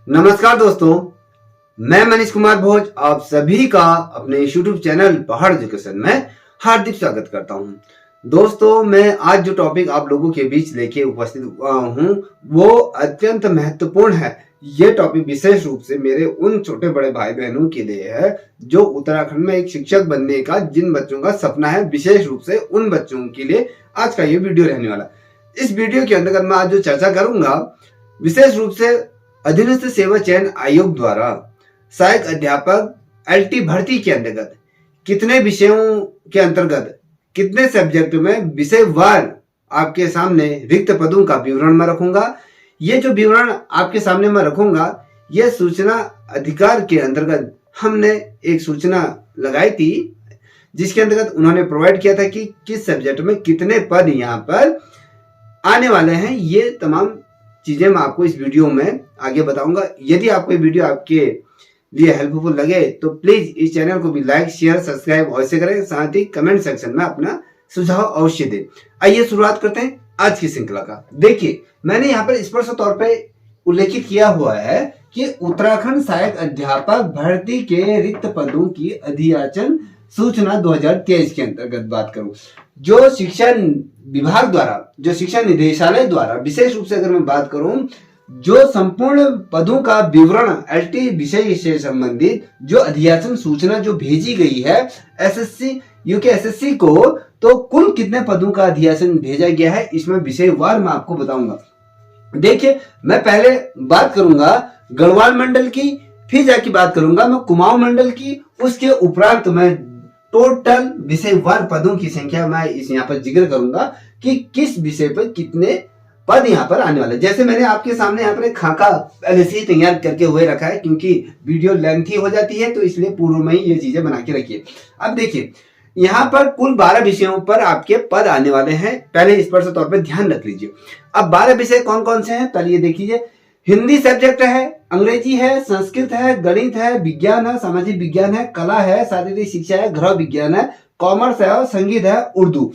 नमस्कार दोस्तों, मैं मनीष कुमार भोज आप सभी का अपने YouTube चैनल पहाड़ एजुकेशन में हार्दिक स्वागत करता हूं। दोस्तों, मैं आज जो टॉपिक आप लोगों के बीच लेके उपस्थित हुआ हूं वो अत्यंत महत्वपूर्ण है। ये टॉपिक विशेष रूप से मेरे उन छोटे बड़े भाई बहनों के लिए है जो उत्तराखंड में एक शिक्षक बनने का जिन बच्चों का सपना है, विशेष रूप से उन बच्चों के लिए आज का ये वीडियो रहने वाला। इस वीडियो के अंतर्गत मैं आज जो चर्चा करूंगा विशेष रूप से अधीनस्थ सेवा चयन आयोग द्वारा सहायक अध्यापक एलटी भर्ती के अंतर्गत कितने विषयों के अंतर्गत कितने सब्जेक्ट में विषयवार आपके सामने रिक्त पदों का विवरण मैं रखूंगा। ये जो विवरण आपके सामने मैं रखूंगा ये सूचना अधिकार के अंतर्गत हमने एक सूचना लगाई थी जिसके अंतर्गत उन्होंने प्रोवाइड किया था कि किस सब्जेक्ट में कितने पद यहाँ पर आने वाले हैं। ये तमाम चीजें मैं आपको इस वीडियो में आगे बताऊंगा। यदि आपको ये वीडियो आपके लिए हेल्पफुल लगे तो प्लीज इस चैनल को भी लाइक शेयर सब्सक्राइब अवश्य करें, साथ ही कमेंट सेक्शन में अपना सुझाव अवश्य दें। आइए शुरुआत करते हैं आज की श्रृंखला का। देखिए, मैंने यहाँ पर स्पष्ट तौर पे उल्लेखित किया हुआ है कि उत्तराखंड सहायक अध्यापक भर्ती के रिक्त पदों की अधियाचन सूचना 2023 के अंतर्गत बात करूं, जो शिक्षा विभाग द्वारा, जो शिक्षा निदेशालय द्वारा विशेष रूप से अगर मैं बात करूं, जो संपूर्ण पदों का विवरण एलटी विषय से संबंधित जो अधियाचन सूचना जो भेजी गई है एसएससी यूके एसएससी को, तो कुल कितने पदों का अधियाचन भेजा गया है इसमें विषयवार मैं आपको बताऊंगा। देखिए, मैं पहले बात करूंगा गढ़वाल मंडल की, फिर जाके बात करूंगा मैं कुमाऊं मंडल की, उसके उपरांत मैं टोटल विषयवार पदों की संख्या मैं इस यहाँ पर जिक्र करूंगा कि किस विषय पर कितने पद यहाँ पर आने वाले। जैसे मैंने आपके सामने यहाँ पर एक खाका पहले से ही तैयार करके हुए रखा है, क्योंकि वीडियो लेंथी हो जाती है तो इसलिए पूर्व में ही ये चीजें बना के रखिए। अब देखिए, यहाँ पर कुल 12 विषयों पर आपके पद आने वाले हैं। पहले इस पर तौर पर ध्यान रख लीजिए। अब 12 विषय कौन कौन से हैं पहले ये देख लीजिए। हिंदी सब्जेक्ट है, अंग्रेजी है, संस्कृत है, गणित है, विज्ञान है, सामाजिक विज्ञान है, कला है, शारीरिक शिक्षा है, गृह विज्ञान है, कॉमर्स है और संगीत है, उर्दू।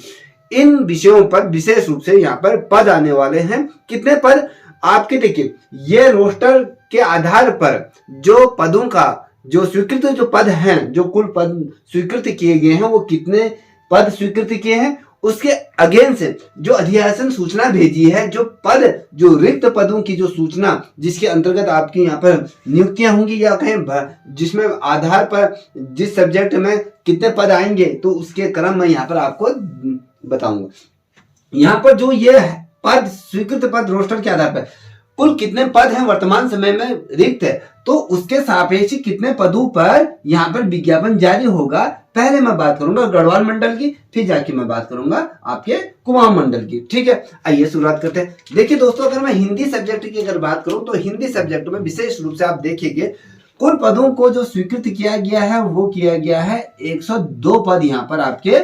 इन विषयों पर विशेष रूप से यहाँ पर पद आने वाले हैं। कितने पद आपके, देखिए ये रोस्टर के आधार पर जो पदों का जो स्वीकृत जो पद हैं, जो कुल पद स्वीकृत किए गए हैं वो कितने पद स्वीकृत किए हैं, उसके अगेंस्ट से जो अधियाचन सूचना भेजी है, जो पद जो रिक्त पदों की जो सूचना जिसके अंतर्गत आपकी यहाँ पर नियुक्तियां होंगी या कहें जिसमें आधार पर जिस सब्जेक्ट में कितने पद आएंगे तो उसके क्रम में यहाँ पर आपको बताऊंगा। यहाँ पर जो ये पद स्वीकृत पद रोस्टर के आधार पर कुल कितने पद हैं वर्तमान समय में रिक्त है, तो उसके सापेक्ष कितने पदों पर यहाँ पर विज्ञापन जारी होगा। पहले मैं बात करूंगा गढ़वाल मंडल की, फिर जाके मैं बात करूंगा आपके कुमाऊं मंडल की। ठीक है, आइए शुरुआत करते हैं। देखिए दोस्तों, अगर मैं हिंदी सब्जेक्ट की अगर बात करूं तो हिंदी सब्जेक्ट में विशेष रूप से आप देखिए कुल पदों को जो स्वीकृत किया गया है वो किया गया है 102 पद यहाँ पर आपके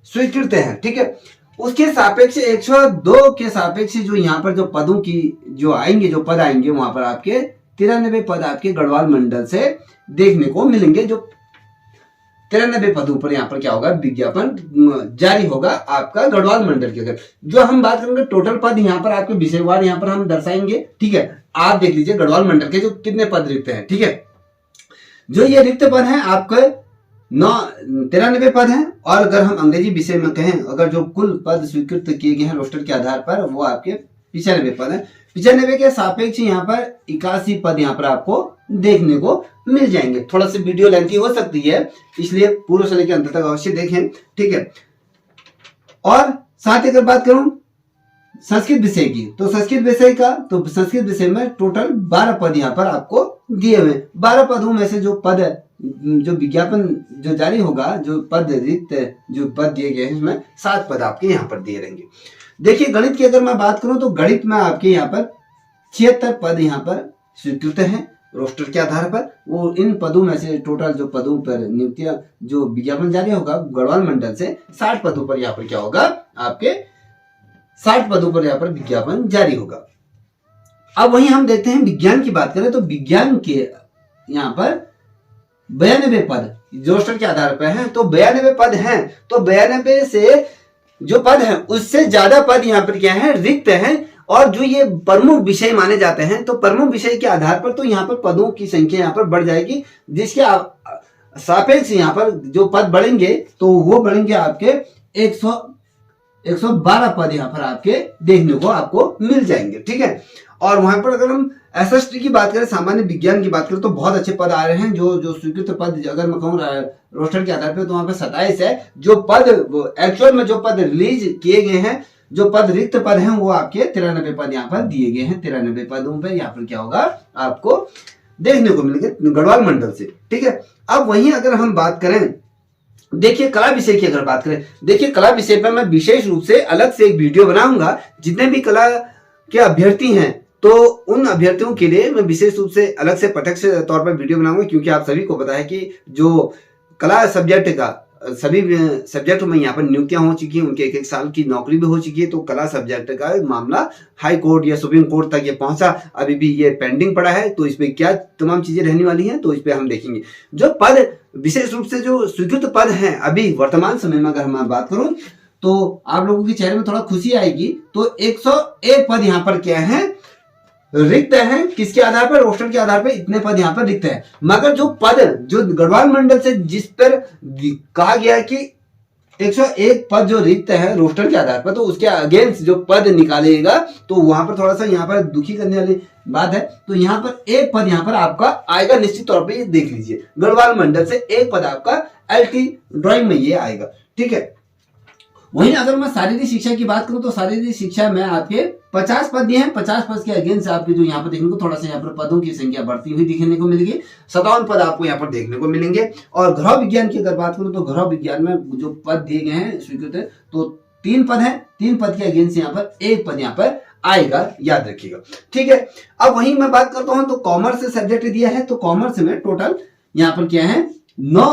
स्वीकृत हैं। ठीक है, उसके सापेक्ष 102 के सापेक्ष जो यहाँ पर जो पदों की जो आएंगे, जो पद आएंगे वहां पर आपके 93 पद आपके गढ़वाल मंडल से देखने को मिलेंगे। जो 93 पदों पर यहाँ पर क्या होगा, विज्ञापन जारी होगा आपका गढ़वाल मंडल के। अगर जो हम बात करेंगे टोटल पद यहाँ पर आपके विषयवार यहाँ पर हम दर्शाएंगे। ठीक है, आप देख लीजिए गढ़वाल मंडल के जो कितने पद रिक्त हैं। ठीक है, जो ये रिक्त पद हैं आपके 93 पद हैं। और अगर हम अंग्रेजी विषय में कहें, अगर जो कुल पद स्वीकृत किए गए हैं रोस्टर के आधार पर वो आपके 95 पद हैं। 95 के सापेक्ष यहाँ पर 81 पद यहाँ पर आपको देखने को मिल जाएंगे। थोड़ा सा वीडियो लेंथी हो सकती है, इसलिए पूर्व से लेकर अंत तक अवश्य देखें। ठीक है, और साथ ही अगर बात करूं संस्कृत विषय की, तो संस्कृत विषय का, तो संस्कृत विषय में टोटल 12 पद यहाँ पर आपको दिए हुए। 12 पदों में से जो पद जो विज्ञापन जो जारी होगा, जो पद रिक्त जो पद दिए गए हैं उसमें 7 पद आपके यहाँ पर दिए रहेंगे। देखिए, गणित की अगर मैं बात करूं तो गणित में आपके यहाँ पर 76 पद यहाँ पर स्वीकृत हैं रोस्टर के आधार पर। वो इन पदों में से टोटल जो पदों पर नियुक्तियां जो विज्ञापन जारी होगा गढ़वाल मंडल से 60 पदों पर यहाँ पर क्या होगा, आपके 60 पदों पर यहाँ पर विज्ञापन जारी होगा। अब वहीं हम देखते हैं विज्ञान की बात करें तो विज्ञान के यहाँ पर 92 पद रोस्टर के आधार पर हैं। तो 92 पद हैं, तो 92 से जो पद हैं उससे ज्यादा पद यहाँ पर क्या है, रिक्त हैं। और जो ये प्रमुख विषय माने जाते हैं, तो प्रमुख विषय के आधार पर तो यहाँ पर पदों की संख्या यहाँ पर बढ़ जाएगी, जिसके सापेक्ष यहाँ पर जो पद बढ़ेंगे तो वो बढ़ेंगे आपके 112 पद यहाँ पर आपके देखने को आपको मिल जाएंगे। ठीक है, और वहां पर अगर हम एसएसटी की बात करें, सामान्य विज्ञान की बात करें, तो बहुत अच्छे पद आ रहे हैं। जो स्वीकृत पद अगर मैं कहूँ रोस्टर के आधार पर, तो वहां पर 27 है। जो पद एक्चुअल में जो पद रिलीज किए गए हैं, जो पद रिक्त पद हैं, वो आपके 93 पद यहाँ पर दिए गए हैं। 93 पदों पर यहाँ पर क्या होगा आपको देखने को मिलेंगे गढ़वाल मंडल से। ठीक है, अब वहीं अगर हम बात करें, देखिए कला विषय की अगर बात करें, देखिए कला विषय पर मैं विशेष रूप से अलग से एक वीडियो बनाऊंगा। जितने भी कला के अभ्यर्थी हैं, तो उन अभ्यर्थियों के लिए मैं विशेष रूप से अलग से प्रत्यक्ष तौर पर वीडियो बनाऊंगा, क्योंकि आप सभी को पता है कि जो कला सब्जेक्ट का सभी सब्जेक्ट में यहाँ पर नियुक्तियां हो चुकी हैं, उनके 1-1 साल की नौकरी भी हो चुकी है। तो कला सब्जेक्ट का मामला हाई कोर्ट या सुप्रीम कोर्ट तक ये पहुंचा, अभी भी ये पेंडिंग पड़ा है। तो इसमें क्या तमाम चीजें रहने वाली हैं, तो इस पे हम देखेंगे। जो पद विशेष रूप से जो स्वीकृत पद हैं अभी वर्तमान समय में, अगर मैं बात करूं, तो आप लोगों के चेहरे में थोड़ा खुशी आएगी। तो 101 पद यहाँ पर क्या है, रिक्त है। किसके आधार पर? रोस्टर के आधार पर इतने पद यहाँ पर रिक्त है। मगर जो पद जो गढ़वाल मंडल से जिस पर कहा गया कि 101 पद जो रिक्त है रोस्टर के आधार पर, तो उसके अगेंस्ट जो पद निकालेगा, तो वहां पर थोड़ा सा यहाँ पर दुखी करने वाली बात है। तो यहाँ पर एक पद यहाँ पर आपका आएगा निश्चित तौर पे, ये देख लीजिए, गढ़वाल मंडल से एक पद आपका एलटी ड्राइंग में ये आएगा। ठीक है, वहीं अगर मैं शारीरिक शिक्षा की बात करूं, तो शारीरिक शिक्षा में आपके 50 पद दिए हैं। 50 पद के अगेंस्ट आपके जो यहाँ पर देखने को थोड़ा सा यहाँ पर पदों की संख्या बढ़ती हुई दिखने को मिलेगी। 57 पद आपको यहाँ पर देखने को मिलेंगे। और गृह विज्ञान की अगर बात करूं, तो गृह विज्ञान में जो पद दिए गए हैं स्वीकृत है, तो 3 पद है। 3 पद के अगेंस्ट यहाँ पर एक पद यहाँ पर आएगा, याद रखिएगा। ठीक है, अब वहीं मैं बात करता हूं, तो कॉमर्स से सब्जेक्ट दिया है। तो कॉमर्स में टोटल यहाँ पर क्या है, 9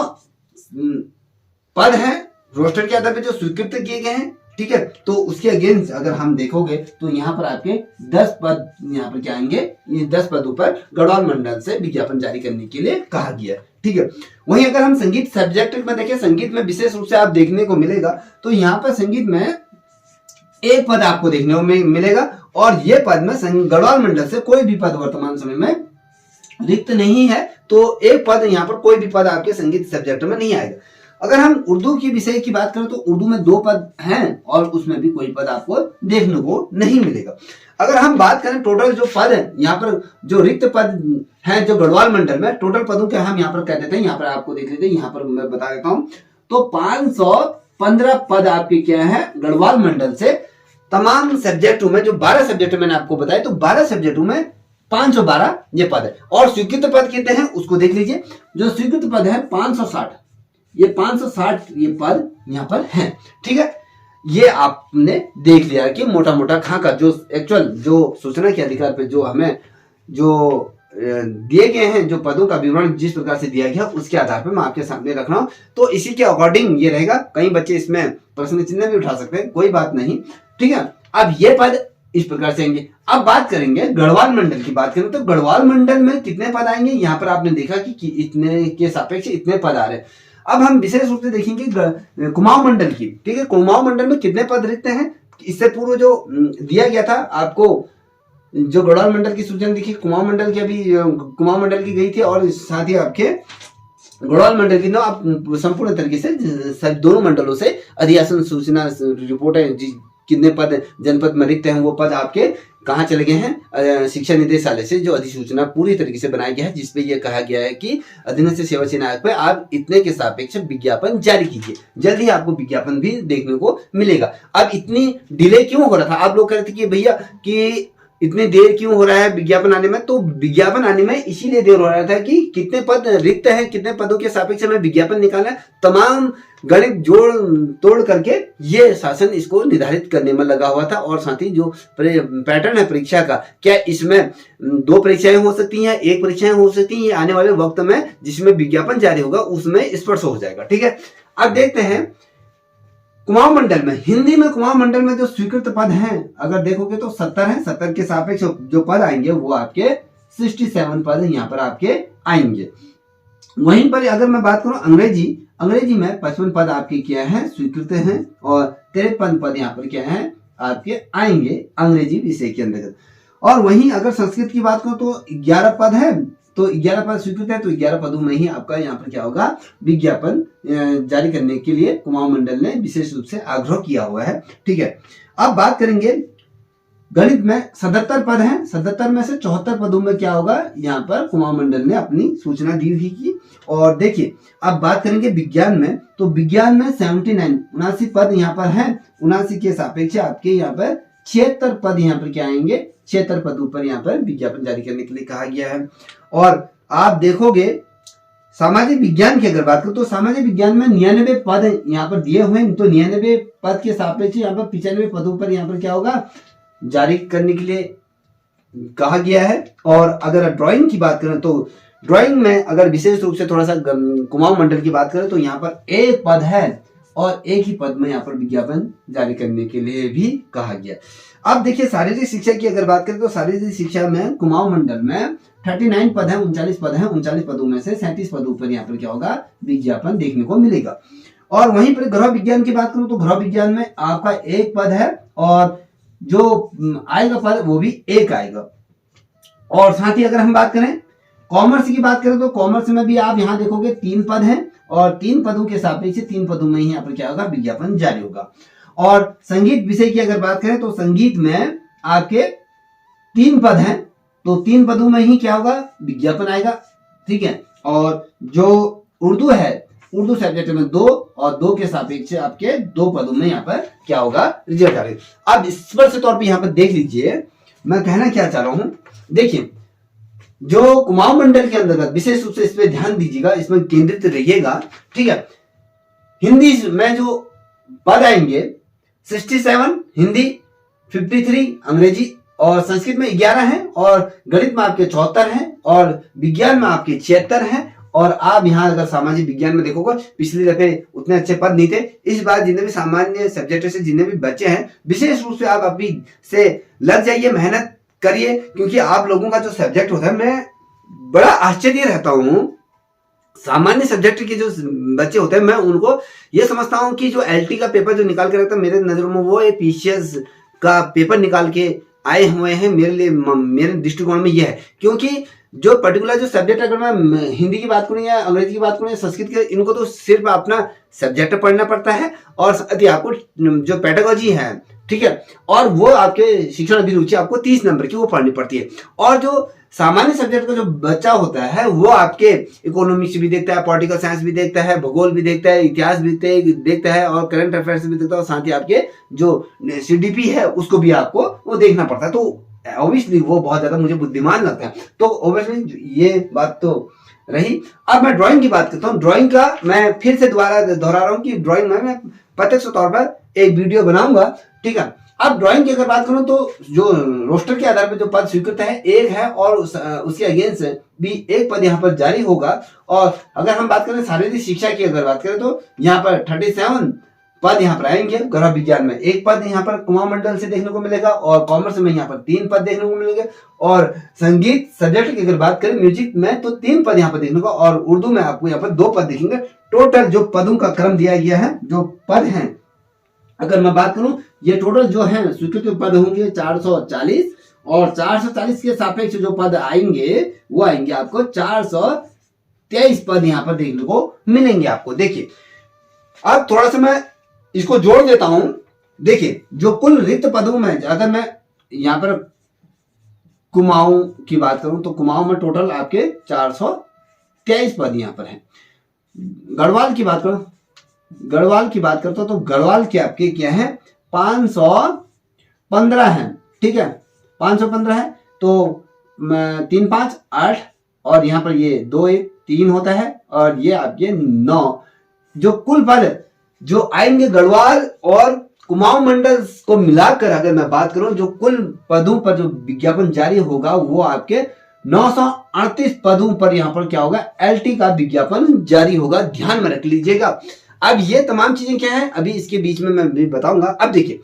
पद है रोस्टर के आधार पर जो स्वीकृत किए गए हैं। ठीक है, तो उसके अगेंस्ट अगर हम देखोगे, तो यहाँ पर आपके 10 पद यहाँ पर क्या आएंगे, ये 10 पदों पर गढ़वाल मंडल से विज्ञापन जारी करने के लिए कहा गया है। ठीक है, वहीं अगर हम संगीत सब्जेक्ट में देखें, संगीत में विशेष रूप से आप देखने को मिलेगा, तो यहाँ पर संगीत में एक पद आपको देखने को मिलेगा। और ये पद में गढ़वाल मंडल से कोई भी पद वर्तमान समय में रिक्त नहीं है। तो एक पद यहाँ पर कोई भी पद आपके संगीत सब्जेक्ट में नहीं आएगा। अगर हम उर्दू की विषय की बात करें, तो उर्दू में 2 पद हैं और उसमें भी कोई पद आपको देखने को नहीं मिलेगा। अगर हम बात करें टोटल जो पद है यहाँ पर, जो रिक्त पद हैं जो गढ़वाल मंडल में, टोटल पदों के हम यहाँ पर कह देते हैं, यहाँ पर आपको देख लेते हैं, यहाँ पर मैं बता देता हूँ। तो 515 पद आपके क्या है गढ़वाल मंडल से। तमाम सब्जेक्टों में जो 12 सब्जेक्ट मैंने आपको बताया, तो 12 सब्जेक्टों में 512 ये पद है। और स्वीकृत पद कितने हैं उसको देख लीजिए। जो स्वीकृत पद है 560, ये 560 ये पद यहाँ पर हैं। ठीक है, ये आपने देख लिया कि मोटा मोटा खाका जो एक्चुअल जो सूचना के अधिकार पे जो हमें जो दिए गए हैं, जो पदों का विवरण जिस प्रकार से दिया गया, उसके आधार पर मैं आपके सामने रख रहा हूं। तो इसी के अकॉर्डिंग ये रहेगा। कई बच्चे इसमें प्रश्न चिन्ह भी उठा सकते हैं, कोई बात नहीं। ठीक है, अब ये पद इस प्रकार से आएंगे। अब बात करेंगे गढ़वाल मंडल की बात करें, तो गढ़वाल मंडल में कितने पद आएंगे, यहाँ पर आपने देखा कि इतने के सापेक्ष इतने पद आ रहे हैं। अब हम विशेष रूप से देखेंगे कुमाऊं मंडल की। ठीक है, कुमाऊं मंडल में कितने पद रिक्त हैं। इससे पूर्व जो दिया गया था आपको, जो गढ़वाल मंडल की सूचना देखिए, कुमाऊं मंडल की अभी कुमाऊं मंडल की गई थी, और साथ ही आपके गढ़वाल मंडल की आप संपूर्ण तरीके से दोनों मंडलों से अधिशासन सूचना रिपोर्ट है, कितने पद जनपद में रिक्त हैं, वो पद आपके कहाँ चले गए हैं, शिक्षा निदेशालय से जो अधिसूचना पूरी तरीके से बनाया गया है, जिसपे यह कहा गया है कि अधीनस्थ सेवा चयन आयोग पे आप इतने के सापेक्ष विज्ञापन जारी कीजिए। जल्द ही आपको विज्ञापन भी देखने को मिलेगा। अब इतनी डिले क्यों हो रहा था, आप लोग कह रहे थे कि भैया कि इतनी देर क्यों हो रहा है विज्ञापन आने में। तो विज्ञापन आने में इसीलिए देर हो रहा था कि कितने पद रिक्त हैं, कितने पदों के सापेक्ष में विज्ञापन निकालना है। तमाम गणित जोड़ तोड़ करके ये शासन इसको निर्धारित करने में लगा हुआ था। और साथ ही जो पैटर्न है परीक्षा का, क्या इसमें 2 परीक्षाएं हो सकती हैं, 1 परीक्षाएं हो सकती हैं, ये आने वाले वक्त में जिसमें विज्ञापन जारी होगा उसमें स्पष्ट हो जाएगा। ठीक है, अब देखते हैं कुमाऊं मंडल में, हिंदी में कुमाऊं मंडल में जो स्वीकृत पद हैं अगर देखोगे तो 70 है। 70 के सापेक्ष जो पद आएंगे वो आपके 67 पद यहाँ पर आपके आएंगे। वहीं पर अगर मैं बात करूं अंग्रेजी में 55 पद आपके क्या है स्वीकृत हैं, और 53 पद यहाँ पर क्या है आपके आएंगे अंग्रेजी विषय के अंतर्गत। और वहीं अगर संस्कृत की बात करो तो 11 पद है, तो 11 पद स्वीकृत है, तो 11 पदों में ही आपका यहाँ पर क्या होगा, विज्ञापन जारी करने के लिए कुमाऊं मंडल ने विशेष रूप से आग्रह किया हुआ है। ठीक है, अब बात करेंगे गणित में 77 पद हैं, 77 में से 74 पदों में क्या होगा, यहाँ पर कुमाऊं मंडल ने अपनी सूचना दी हुई की। और देखिए अब बात करेंगे विज्ञान में, तो विज्ञान में 79 पद यहाँ पर हैं, 79 के सापेक्ष आपके यहाँ पर 76 पद यहाँ पर क्या आएंगे, 76 पदों पर यहाँ पर विज्ञापन जारी करने के लिए कहा गया है। और आप देखोगे सामाजिक विज्ञान की अगर बात करो तो सामाजिक विज्ञान में 99 पद यहाँ पर दिए हुए हैं, तो 99 पद के सापेक्ष यहाँ पर 95 पदों पर यहाँ पर क्या होगा, जारी करने के लिए कहा गया है। और अगर ड्राइंग की बात करें तो ड्राइंग में अगर विशेष रूप से थोड़ा सा कुमाऊं मंडल की बात करें तो यहाँ पर 1 पद है और 1 ही पद में यहाँ पर विज्ञापन जारी करने के लिए भी कहा गया। अब देखिए शारीरिक शिक्षा की अगर बात करें तो शारीरिक शिक्षा में कुमाऊं मंडल में 39 पद है, 39 पद है, 39 पदों में से 37 पदों पर यहाँ पर क्या होगा, विज्ञापन देखने को मिलेगा। और वहीं पर गृह विज्ञान की बात करूं तो गृह विज्ञान में आपका 1 पद है और जो आएगा पद वो भी 1 आएगा। और साथ ही अगर हम बात करें कॉमर्स की बात करें तो कॉमर्स में भी आप यहाँ देखोगे 3 पद हैं और 3 पदों के सापेक्ष 3 पदों में ही यहाँ पर क्या होगा, विज्ञापन जारी होगा। और संगीत विषय की अगर बात करें तो संगीत में आपके 3 पद हैं, तो 3 पदों में ही क्या होगा, विज्ञापन आएगा। ठीक है, और जो उर्दू है, उर्दू सब्जेक्ट में 2 और 2 के सापेक्ष आपके 2 पदों में यहाँ पर क्या होगा, रिजल्ट आएगा। अब स्पष्ट तौर पे यहाँ पर देख लीजिए मैं कहना क्या चाह रहा हूं। देखिए जो कुमाऊं मंडल के अंतर्गत विशेष रूप से इस पे ध्यान दीजिएगा, इसमें केंद्रित रहिएगा। ठीक है, हिंदी में जो पद आएंगे 67 हिंदी, 53 अंग्रेजी और संस्कृत में 11 हैं और गणित में आपके 74 हैं और विज्ञान में आपके 76 हैं। और आप यहाँ अगर सामाजिक विज्ञान में देखोगे पिछले दफे उतने अच्छे पद नहीं थे, इस बार जितने भी सामान्य सब्जेक्ट से जितने भी बच्चे हैं विशेष रूप से आप अभी से लग जाइए, मेहनत करिए, क्योंकि आप लोगों का जो सब्जेक्ट होता है, मैं बड़ा आश्चर्य रहता हूँ सामान्य सब्जेक्ट के जो बच्चे होते हैं, मैं उनको ये समझता हूँ कि जो एलटी का पेपर जो निकाल के रखता है मेरे नजरों में वो एक पीसीएस का पेपर निकाल के आए हुए हैं। मेरे लिए मेरे दृष्टिकोण में यह है, क्योंकि जो पर्टिकुलर जो सब्जेक्ट अगर मैं हिंदी की बात करूं या अंग्रेजी की बात करूं या संस्कृत की, इनको तो सिर्फ अपना सब्जेक्ट पढ़ना पड़ता है और साथ ही आपको जो पेडागोजी है, ठीक है, और वो आपके शिक्षण अभिरुचि आपको 30 नंबर की वो पढ़नी पड़ती है। और जो सामान्य सब्जेक्ट का जो बच्चा होता है वो आपके इकोनॉमिक्स भी देखता है, पॉलिटिकल साइंस भी देखता है, भूगोल भी देखता है, इतिहास भी देखता है और करंट अफेयर्स भी देखता है और साथ ही आपके जो सीडीपी है उसको भी आपको वो देखना पड़ता है। तो ऑब्वियसली वो बहुत ज्यादा मुझे बुद्धिमान लगता है। तो ऑब्वियसली ये बात तो रही। अब मैं ड्राइंग की बात करता हूँ। ड्राइंग का मैं फिर से दोबारा दोहरा रहा हूँ कि ड्राइंग में मैं प्रत्यक्ष तौर पर एक वीडियो बनाऊंगा। ठीक है, अब ड्राइंग की अगर बात करूं तो जो रोस्टर के आधार पर जो पद स्वीकृत है 1 है और उसके अगेंस्ट भी 1 पद यहाँ पर जारी होगा। और अगर हम बात करें शारीरिक शिक्षा की अगर बात करें तो यहाँ पर 37 पद यहाँ पर आएंगे। गृह विज्ञान में 1 पद यहाँ पर कुमाऊं मंडल से देखने को मिलेगा और कॉमर्स में यहाँ पर 3 पद देखने को मिलेंगे। और संगीत सब्जेक्ट की अगर बात करें म्यूजिक में तो 3 पद यहाँ पर देखने को, और उर्दू में आपको यहाँ पर 2 पद दिखेंगे। टोटल जो पदों का क्रम दिया गया है, जो पद हैं अगर मैं बात करूं, ये टोटल जो है स्वीकृत पद होंगे 440 और 440 के सापेक्ष जो पद आएंगे वो आएंगे आपको 423 पद यहाँ पर देखने को मिलेंगे आपको। देखिए अब थोड़ा सा मैं इसको जोड़ देता हूं। देखिए जो कुल रिक्त पदों में अगर मैं यहाँ पर कुमाऊं की बात करूं तो कुमाऊं में टोटल आपके 423 पद यहाँ पर हैं। गढ़वाल की बात करो, गढ़वाल की बात करता हूं तो गढ़वाल के आपके क्या है 515 है। ठीक है, 515 है तो 3 5 8 और यहाँ पर ये 2 1 3 होता है और ये आपके 9 जो कुल पद जो आएंगे गढ़वाल और कुमाऊं मंडल को मिलाकर अगर मैं बात करूं जो कुल पदों पर जो विज्ञापन जारी होगा वो आपके 938 पदों पर यहाँ पर क्या होगा एलटी का विज्ञापन जारी होगा। ध्यान में रख लीजिएगा। अब ये तमाम चीजें क्या है अभी इसके बीच में मैं भी बताऊंगा। अब देखिए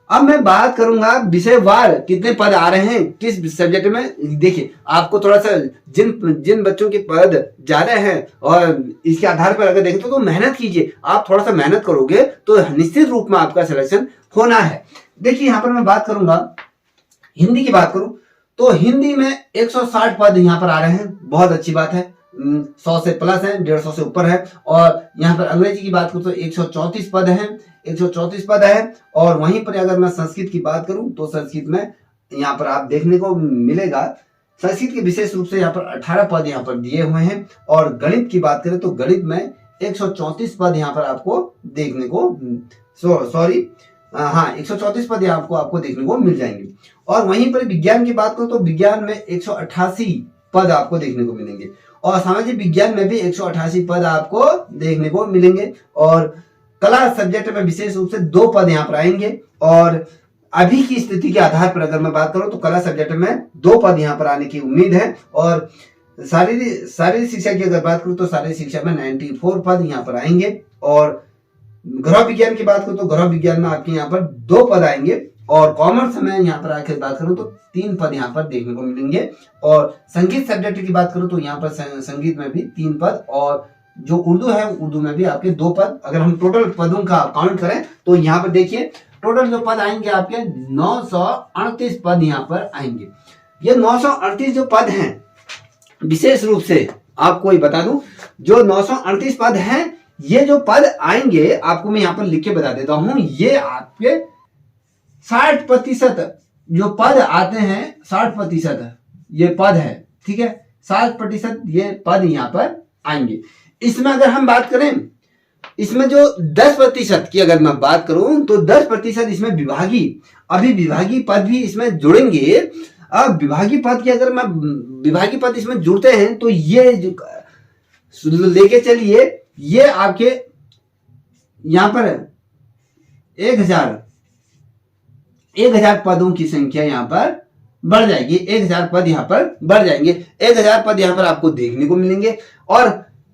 अब मैं बात करूंगा विषयवार कितने पद आ रहे हैं किस सब्जेक्ट में। देखिए आपको थोड़ा सा जिन बच्चों के पद ज्यादा हैं और इसके आधार पर अगर देखें तो मेहनत कीजिए। आप थोड़ा सा मेहनत करोगे तो निश्चित रूप में आपका सिलेक्शन होना है। देखिए यहाँ पर मैं बात करूंगा, हिंदी की बात करूं तो हिंदी में 160 पद यहाँ पर आ रहे हैं, बहुत अच्छी बात है। 100 से प्लस है, 150 से ऊपर है। और यहाँ पर अंग्रेजी की बात करूं तो 134 पद हैं, 134 पद है। और वहीं पर अगर मैं संस्कृत की बात करूं तो संस्कृत में यहाँ पर आप देखने को मिलेगा, संस्कृत के विशेष रूप से यहाँ पर 18 पद यहाँ पर दिए हुए हैं। और गणित की बात करें तो गणित में 134 पद यहाँ पर आपको देखने को, सॉरी हाँ 134 पद यहाँ आपको देखने को मिल जाएंगे। और वहीं पर विज्ञान की बात करूं तो विज्ञान में 188 पद आपको देखने को मिलेंगे। और सामाजिक विज्ञान में भी 188 पद आपको देखने को मिलेंगे। और कला सब्जेक्ट में विशेष रूप से 2 पद यहाँ पर आएंगे। और अभी की स्थिति के आधार पर अगर मैं बात करूं तो कला सब्जेक्ट में 2 पद यहाँ पर आने की उम्मीद है। और शारीरिक शिक्षा की अगर बात करूं तो शारीरिक शिक्षा में 94 पद यहाँ पर आएंगे। और गृह विज्ञान की बात करूं तो गृह विज्ञान में आपके यहाँ पर 2 पद आएंगे। और कॉमर्स में यहाँ पर आकर बात करूं तो 3 पद यहाँ पर देखने को मिलेंगे। और संगीत सब्जेक्ट की बात करूं तो यहाँ पर संगीत में भी 3 पद। और जो उर्दू है, उर्दू में भी आपके 2 पद। अगर हम टोटल पदों का काउंट करें तो यहाँ पर देखिए टोटल जो पद आएंगे आपके 938 पद यहाँ पर आएंगे। ये 938 जो पद हैं, विशेष रूप से आपको ये बता दूं, जो 938 पद हैं, ये जो पद आएंगे आपको मैं यहाँ पर लिख के बता देता हूं, ये आपके 60% जो पद आते हैं, 60% ये पद है, ठीक है, 60% ये पद यहाँ पर आएंगे। इसमें अगर हम बात करें, इसमें जो 10% की अगर मैं बात करूं तो 10% इसमें विभागी, अभी विभागी पद भी इसमें जुड़ेंगे। अब विभागी पद की अगर मैं विभागी पद इसमें जुड़ते हैं तो ये लेके चलिए, ये आपके यहां पर 1000 पदों की संख्या यहां पर बढ़ जाएगी। 1000 पद यहां पर बढ़ जाएंगे। 1000 पद यहां पर आपको देखने को मिलेंगे। और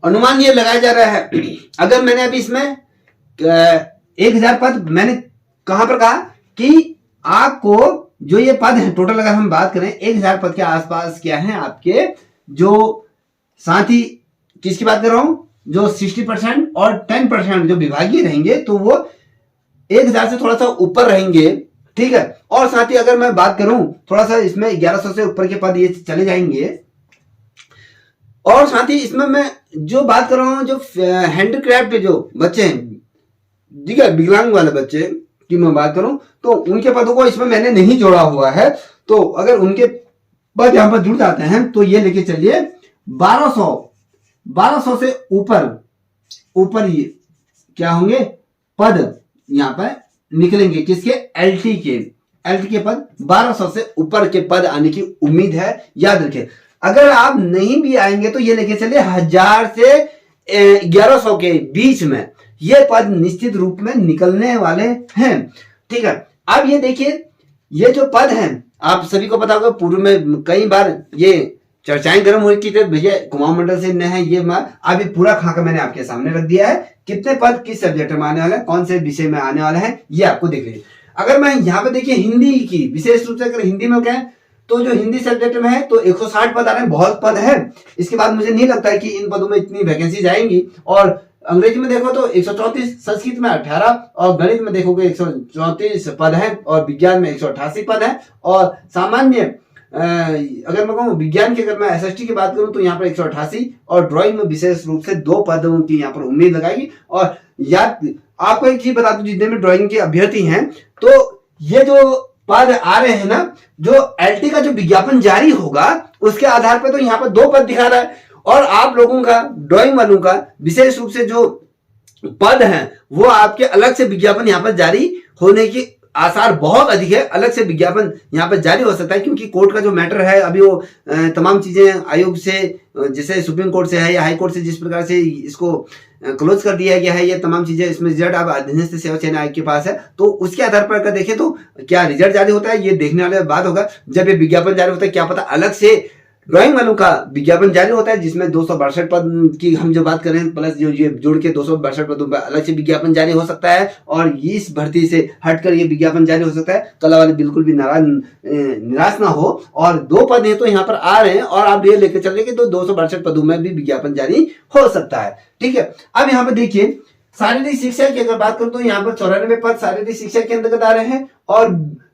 अनुमान ये लगाया जा रहा है, अगर मैंने अभी इसमें 1000 पद मैंने कहां पर कहा कि आपको जो ये पद है टोटल अगर हम बात करें 1000 पद के आसपास क्या है आपके, जो साथ ही किसकी बात कर रहा हूं, जो 60% और 10% जो विभागीय रहेंगे तो वो 1000 से थोड़ा सा ऊपर रहेंगे, ठीक है। और साथ ही अगर मैं बात करूं थोड़ा सा इसमें 1100 से ऊपर के पद ये चले जाएंगे। और साथ ही इसमें मैं जो बात कर रहा हूं, जो हैंडीक्राफ्ट के जो बच्चे हैं, ठीक है, विकलांग वाले बच्चे की मैं बात करूं तो उनके पदों को इसमें मैंने नहीं जोड़ा हुआ है। तो अगर उनके पद यहां पर जुड़ जाते हैं तो ये लेके चलिए 1200 से ऊपर ये क्या होंगे पद यहां पर निकलेंगे, किसके, एलटी के पद 1200 से ऊपर के पद आने की उम्मीद है। याद रखें, अगर आप नहीं भी आएंगे तो ये लेके चलिए 1000 से 1100 के बीच में ये पद निश्चित रूप में निकलने वाले हैं, ठीक है। अब ये देखिए, ये जो पद हैं आप सभी को पता होगा, पूर्व में कई बार ये चर्चाएं गर्म हुई की भैया कुमाऊं मंडल से न है, ये अभी पूरा खाका मैंने आपके सामने रख दिया है। कितने पद किस सब्जेक्ट में आने वाले हैं, कौन से विषय में आने वाले हैं, ये आपको देख लीजिए। अगर मैं यहाँ पे देखिए हिंदी की विशेष रूप से अगर हिंदी में क्या है तो जो हिंदी सब्जेक्ट में है तो 160 पद आ रहे हैं, बहुत पद है। इसके बाद मुझे नहीं लगता है कि इन पदों में इतनी वैकेंसी जाएंगी। और अंग्रेजी में देखो तो 134, संस्कृत में 18 और गणित में देखोगे 134 पद है और विज्ञान में 188 पद है। और सामान्य अगर मैं कहूँ विज्ञान की, अगर मैं एसएसटी की बात करूं तो यहाँ पर 188 और ड्राइंग में विशेष रूप से 2 पदों की यहाँ पर उम्मीद लगाएगी। और याद आपको एक चीज बता दूं, जितने भी ड्राइंग के अभ्यर्थी हैं तो ये जो पद आ रहे हैं ना, जो एलटी का जो विज्ञापन जारी होगा उसके आधार पर तो यहाँ पर 2 पद दिखा रहा है। और आप लोगों का, ड्राइंग वालों का विशेष रूप से जो पद हैं वो आपके अलग से विज्ञापन यहाँ पर जारी होने की आसार बहुत अधिक है। अलग से विज्ञापन यहाँ पर जारी हो सकता है, क्योंकि कोर्ट का जो मैटर है अभी वो तमाम चीजें आयोग से, जैसे सुप्रीम कोर्ट से है या हाई कोर्ट से, जिस प्रकार से इसको क्लोज कर दिया गया है, ये तमाम चीजें इसमें रिजल्ट अब अधीनस्थ सेवा चयन आयोग के पास है। तो उसके आधार पर अगर देखें तो क्या रिजल्ट जारी होता है ये देखने वाली बात होगा। जब ये विज्ञापन जारी होता है, क्या पता अलग से ड्राइंग वालों का विज्ञापन जारी होता है जिसमें 262 पद की हम जो बात करें प्लस जो ये जुड़ के 262 पदों पर अलग से विज्ञापन जारी हो सकता है। और इस भर्ती से हटकर ये विज्ञापन जारी हो सकता है। कला वाले बिल्कुल भी निराश ना हो। और 2 पद हैं तो यहाँ पर आ रहे हैं और आप ये लेकर चल रहे कि तो 262 पदों में भी विज्ञापन जारी हो सकता है, ठीक है। अब यहाँ पर देखिए शारीरिक शिक्षा की अगर बात करूं तो यहाँ पर 94 पद शारीरिक शिक्षा के अंतर्गत आ रहे हैं। और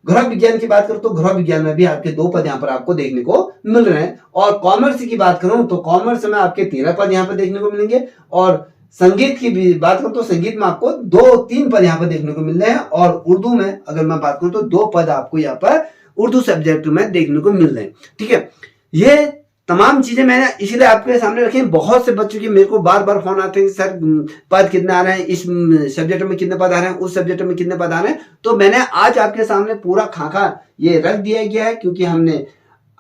गृह विज्ञान की बात करूं तो गृह विज्ञान में भी आपके 2 पद यहाँ पर आपको देखने को मिल रहे हैं। और कॉमर्स की बात करूं तो कॉमर्स में आपके 13 पद यहाँ पर देखने को मिलेंगे। और संगीत की भी बात करूं तो संगीत में आपको 2-3 पद यहाँ पर देखने को मिल रहे हैं। और उर्दू में अगर मैं बात करूं तो 2 पद आपको यहाँ पर उर्दू सब्जेक्ट में देखने को मिल रहे हैं। ठीक है, ये तमाम चीजें मैंने इसलिए आपके सामने रखी हैं। बहुत से बच्चों की मेरे को बार बार फोन आते हैं कि सर पद कितने आ रहे हैं, इस सब्जेक्ट में कितने पद आ रहे हैं, उस सब्जेक्ट में कितने पद आ रहे हैं। तो मैंने आज आपके सामने पूरा खाका ये रख दिया गया है, क्योंकि हमने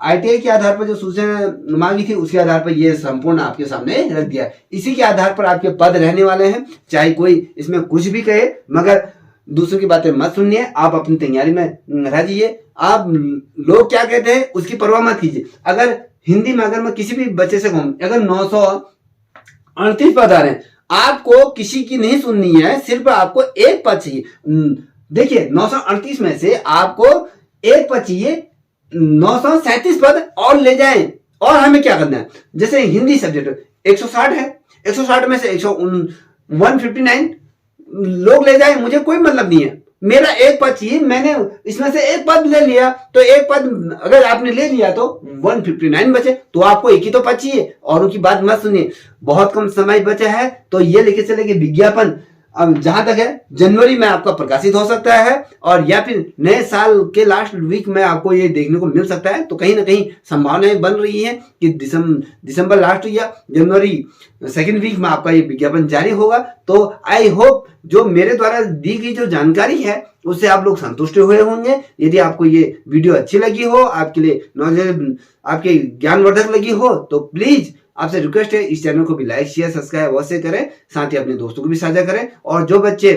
ITI के आधार पर जो सूचना मांगी थी उसके आधार पर ये संपूर्ण आपके सामने रख दिया है। इसी के आधार पर आपके पद रहने वाले हैं, चाहे कोई इसमें कुछ भी कहे, मगर दूसरों की बातें मत सुनिए, आप अपनी तैयारी में रह जाइए। आप लोग क्या कहते हैं उसकी परवाह मत कीजिए। अगर हिंदी में अगर मैं किसी भी बच्चे से कहूं अगर 938 पद आ रहे हैं, आपको किसी की नहीं सुननी है, सिर्फ आपको एक पद चाहिए। देखिए 938 में से आपको एक पद चाहिए, 937 पद और ले जाएं। और हमें क्या करना है, जैसे हिंदी सब्जेक्ट 160 है, 160 में से 159 लोग ले जाए, मुझे कोई मतलब नहीं है। मेरा एक पद चाहिए, मैंने इसमें से एक पद ले लिया, तो एक पद अगर आपने ले लिया तो 159 बचे, तो आपको एक ही तो पद चाहिए। और उनकी बात मत सुनिए, बहुत कम समय बचा है। तो ये लेके चले कि विज्ञापन अब जहां तक है जनवरी में आपका प्रकाशित हो सकता है, और या फिर नए साल के लास्ट वीक में आपको ये देखने को मिल सकता है। तो कहीं ना कहीं संभावनाएं बन रही है कि दिसंबर लास्ट या जनवरी सेकेंड वीक में आपका ये विज्ञापन जारी होगा। तो आई होप जो मेरे द्वारा दी गई जो जानकारी है उससे आप लोग संतुष्ट हुए होंगे। यदि आपको ये वीडियो अच्छी लगी हो, आपके लिए नॉलेज आपके ज्ञानवर्धक लगी हो, तो प्लीज आपसे रिक्वेस्ट है इस चैनल को भी लाइक शेयर सब्सक्राइब अवश्य करें, साथ ही अपने दोस्तों को भी साझा करें। और जो बच्चे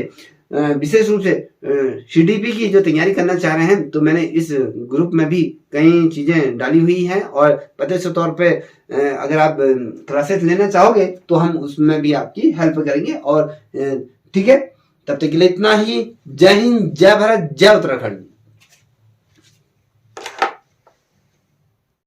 विशेष रूप से CDP की जो तैयारी करना चाह रहे हैं, तो मैंने इस ग्रुप में भी कई चीजें डाली हुई हैं, और प्रत्यक्ष तौर पे अगर आप क्लासेस लेना चाहोगे तो हम उसमें भी आपकी हेल्प करेंगे। और ठीक है, तब तक के लिए इतना ही। जय हिंद, जय भारत, जय उत्तराखंड।